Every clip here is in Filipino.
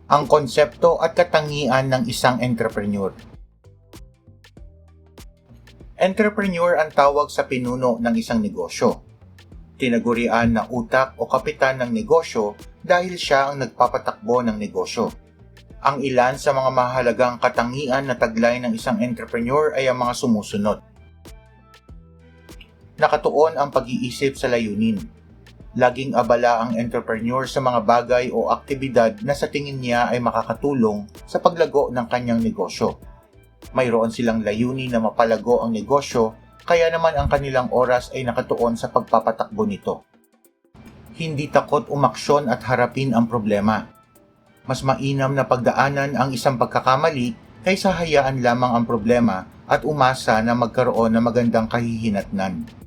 Ang konsepto at katangian ng isang entrepreneur. Entrepreneur ang tawag sa pinuno ng isang negosyo. Tinagurian na utak o kapitan ng negosyo dahil siya ang nagpapatakbo ng negosyo. Ang ilan sa mga mahalagang katangian na taglay ng isang entrepreneur ay ang mga sumusunod. Nakatuon ang pag-iisip sa layunin. Laging abala ang entrepreneur sa mga bagay o aktibidad na sa tingin niya ay makakatulong sa paglago ng kanyang negosyo. Mayroon silang layunin na mapalago ang negosyo, kaya naman ang kanilang oras ay nakatuon sa pagpapatakbo nito. Hindi takot umaksyon at harapin ang problema. Mas mainam na pagdaanan ang isang pagkakamali kaysa hayaan lamang ang problema at umasa na magkaroon ng magandang kahihinatnan.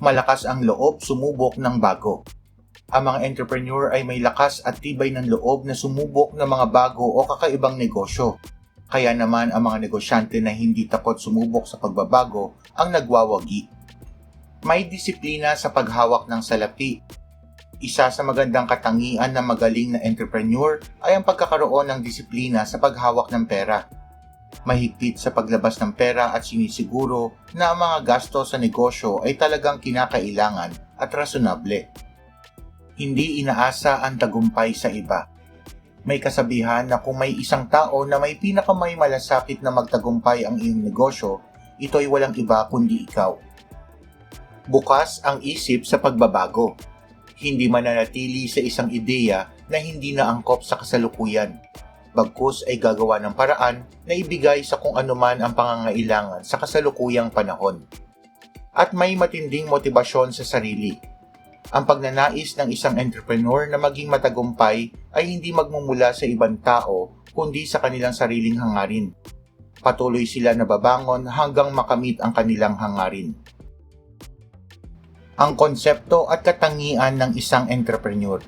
Malakas ang loob sumubok ng bago. Ang mga entrepreneur ay may lakas at tibay ng loob na sumubok ng mga bago o kakaibang negosyo. Kaya naman ang mga negosyante na hindi takot sumubok sa pagbabago ang nagwawagi. May disiplina sa paghawak ng salapi. Isa sa magandang katangian ng magaling na entrepreneur ay ang pagkakaroon ng disiplina sa paghawak ng pera. Mahigpit sa paglabas ng pera at sinisiguro na ang mga gasto sa negosyo ay talagang kinakailangan at rasunable. Hindi inaasa ang tagumpay sa iba. May kasabihan na kung may isang tao na may pinakamay malasakit na magtagumpay ang iyong negosyo, ito ay walang iba kundi ikaw. Bukas ang isip sa pagbabago. Hindi mananatili sa isang ideya na hindi naangkop sa kasalukuyan. Bagkus ay gagawa ng paraan na ibigay sa kung anuman ang pangangailangan sa kasalukuyang panahon. At may matinding motibasyon sa sarili. Ang pagnanais ng isang entrepreneur na maging matagumpay ay hindi magmumula sa ibang tao kundi sa kanilang sariling hangarin. Patuloy sila na babangon hanggang makamit ang kanilang hangarin. Ang konsepto at katangian ng isang entrepreneur.